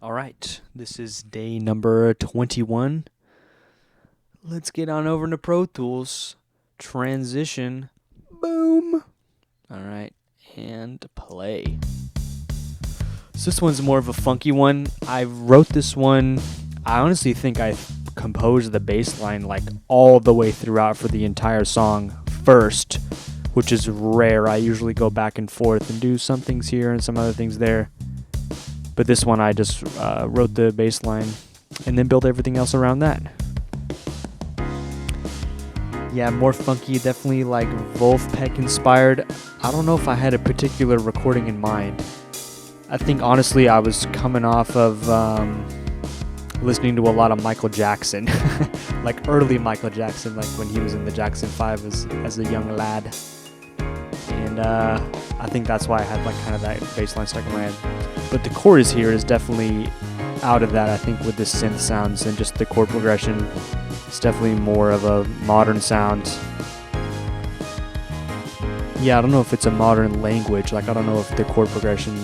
All right, this is day number 21. Let's get on over to Pro Tools. Transition. Boom. All right, and play. So this one's more of a funky one. I wrote this one. I honestly think I composed the bass line like all the way throughout for the entire song first, which is rare. I usually go back and forth and do some things here and some other things there. But this one I just wrote the bass line and then built everything else around that. Yeah, more funky, definitely like Wolfpack inspired. I don't know if I had a particular recording in mind. I think honestly I was coming off of listening to a lot of Michael Jackson, like early Michael Jackson, like when he was in the Jackson 5 as a young lad. And I think that's why I had like kind of that bass line stuck in my head. But the chorus here is definitely out of that, I think, with the synth sounds and just the chord progression. It's definitely more of a modern sound. Yeah, I don't know if it's a modern language. Like, I don't know if the chord progression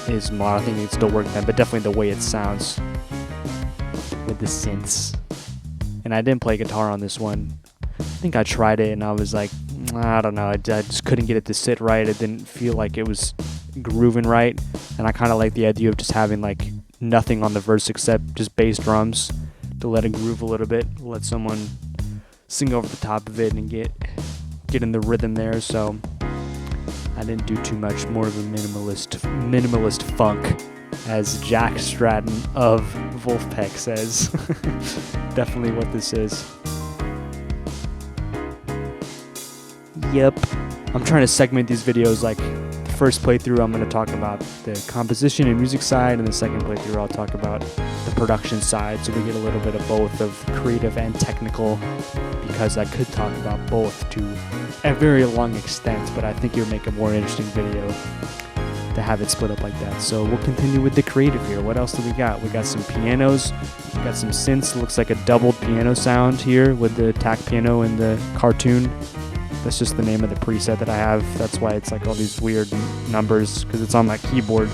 is modern. I think it still works then, but definitely the way it sounds with the synths. And I didn't play guitar on this one. I think I tried it and I was like, I don't know. I just couldn't get it to sit right. It didn't feel like it was grooving right. And I kind of like the idea of just having like nothing on the verse except just bass drums to let it groove a little bit, let someone sing over the top of it and get in the rhythm there. So I didn't do too much, more of a minimalist funk, as Jack Stratton of Wolfpack says. Definitely what this is. Yep. I'm trying to segment these videos. Like the first playthrough I'm going to talk about the composition and music side, and the second playthrough I'll talk about the production side, so we get a little bit of both of creative and technical, because I could talk about both to a very long extent, but I think it would make a more interesting video to have it split up like that. So we'll continue with the creative here. What else do we got? We got some pianos, we got some synths. It looks like a doubled piano sound here with the tack piano and the cartoon. That's just the name of the preset that I have. That's why it's like all these weird numbers, because it's on my keyboard.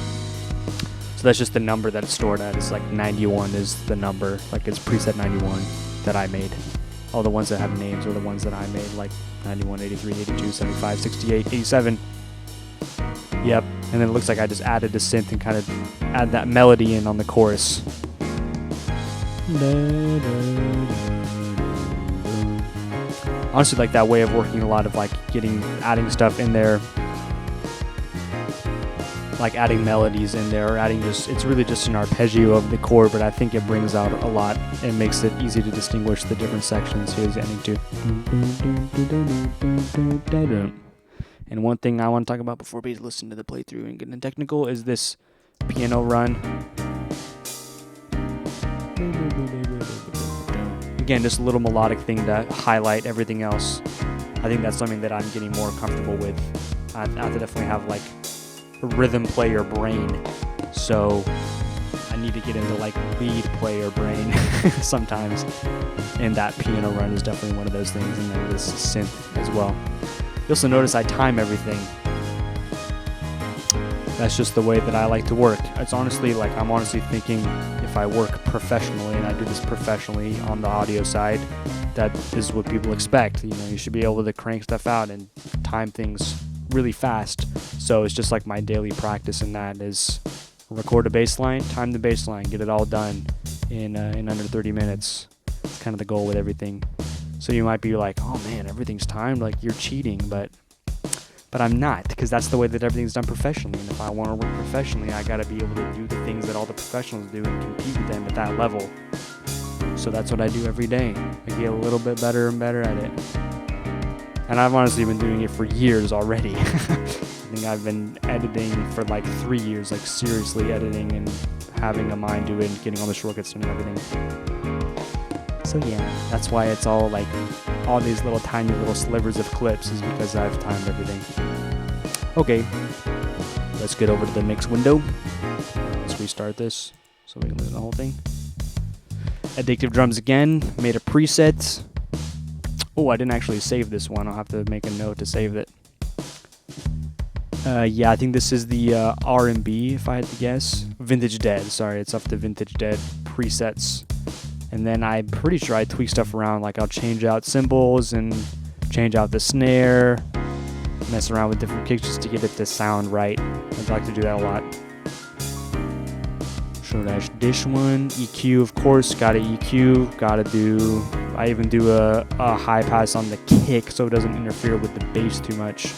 So that's just the number that it's stored at. It's like 91 is the number, like it's preset 91 that I made. All the ones that have names are the ones that I made, like 91, 83, 82, 75, 68, 87. Yep, and then it looks like I just added a synth and kind of add that melody in on the chorus. Honestly, like that way of working, a lot of like adding stuff in there, like adding melodies in there, or adding it's really just an arpeggio of the chord, but I think it brings out a lot and makes it easy to distinguish the different sections. Here's ending two. And one thing I want to talk about before we listen to the playthrough and get into technical is this piano run. Again, just a little melodic thing to highlight everything else. I think that's something that I'm getting more comfortable with. I have to definitely have like a rhythm player brain, so I need to get into like lead player brain sometimes, and that piano run is definitely one of those things, and then this synth as well. You also notice I time everything. That's just the way that I like to work. It's honestly like, I'm honestly thinking if I work professionally, and I do this professionally on the audio side, that is what people expect. You know, you should be able to crank stuff out and time things really fast. So it's just like my daily practice in that is record a bass line, time the bass line, get it all done in under 30 minutes. It's kind of the goal with everything. So you might be like, oh man, everything's timed, like you're cheating, but I'm not, because that's the way that everything's done professionally. And if I want to work professionally, I got to be able to do the things that all the professionals do and compete with them at that level. So that's what I do every day. I get a little bit better and better at it. And I've honestly been doing it for years already. I think I've been editing for like 3 years, like seriously editing and having a mind to it and getting all the shortcuts and everything. So yeah, that's why it's all like all these little tiny little slivers of clips, is because I've timed everything. Okay, let's get over to the mix window. Let's restart this so we can listen to the whole thing. Addictive drums again, made a preset. Oh, I didn't actually save this one. I'll have to make a note to save it. Yeah, I think this is the R&B, if I had to guess. Vintage Dead, sorry, it's up to Vintage Dead presets. And then I'm pretty sure I tweak stuff around, like I'll change out cymbals and change out the snare, mess around with different kicks just to get it to sound right. I'd like to do that a lot. Show dash dish one, EQ, of course, gotta EQ, gotta do, I even do a high pass on the kick so it doesn't interfere with the bass too much.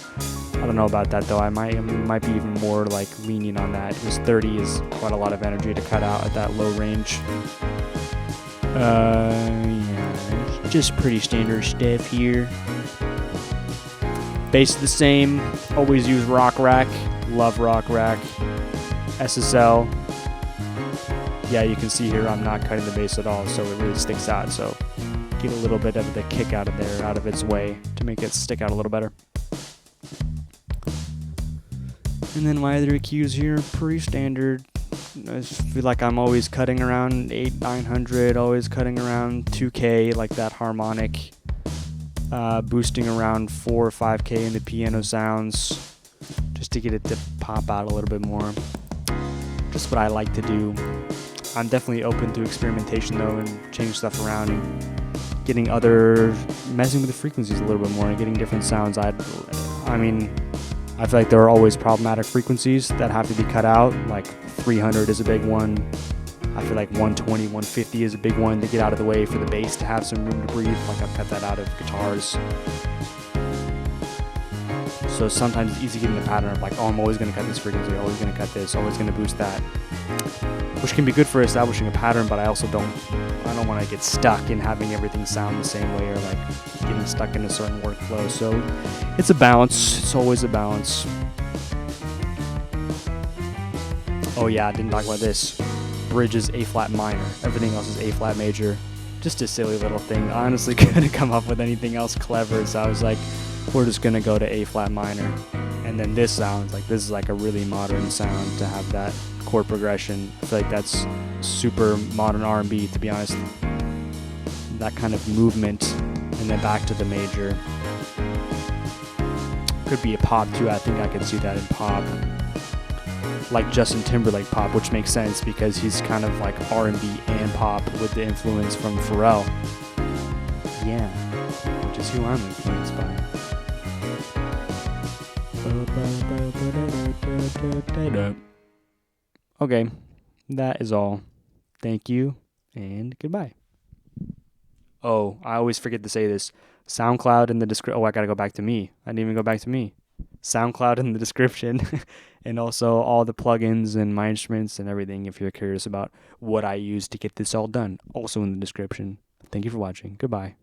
I don't know about that though, I might be even more like lenient on that, because 30 is quite a lot of energy to cut out at that low range. Yeah, just pretty standard stuff here. Bass the same, always use Rock Rack, love Rock Rack. SSL. Yeah, you can see here I'm not cutting the bass at all, so it really sticks out. So get a little bit of the kick out of there, out of its way, to make it stick out a little better. And then my other EQs here, pretty standard. I feel like I'm always cutting around 800-900, always cutting around 2K, like that harmonic. Boosting around 4 or 5K in the piano sounds, just to get it to pop out a little bit more. Just what I like to do. I'm definitely open to experimentation though, and changing stuff around and getting messing with the frequencies a little bit more and getting different sounds. I feel like there are always problematic frequencies that have to be cut out, like 300 is a big one. I feel like 120, 150 is a big one to get out of the way for the bass to have some room to breathe. Like I've cut that out of guitars. So sometimes it's easy getting the pattern of like, oh, I'm always going to cut this frequency, always going to cut this, always going to boost that. Which can be good for establishing a pattern, but I don't want to get stuck in having everything sound the same way, or like getting stuck in a certain workflow. So it's a balance. It's always a balance. Oh yeah, I didn't talk about this. Bridge is A flat minor. Everything else is A flat major. Just a silly little thing. I honestly couldn't come up with anything else clever, so I was like, we're just gonna go to A flat minor. And then this is like a really modern sound to have that chord progression. I feel like that's super modern R&B, to be honest. That kind of movement, and then back to the major. Could be a pop too. I think I could see that in pop. Like Justin Timberlake pop, which makes sense because he's kind of like R&B and pop with the influence from Pharrell. Yeah, which is who I'm influenced by. Okay, that is all. Thank you and goodbye. Oh, I always forget to say this. SoundCloud in the description. Oh, I gotta go back to me. I didn't even go back to me. SoundCloud in the description, and also all the plugins and my instruments and everything if you're curious about what I use to get this all done. Also in the description. Thank you for watching. Goodbye.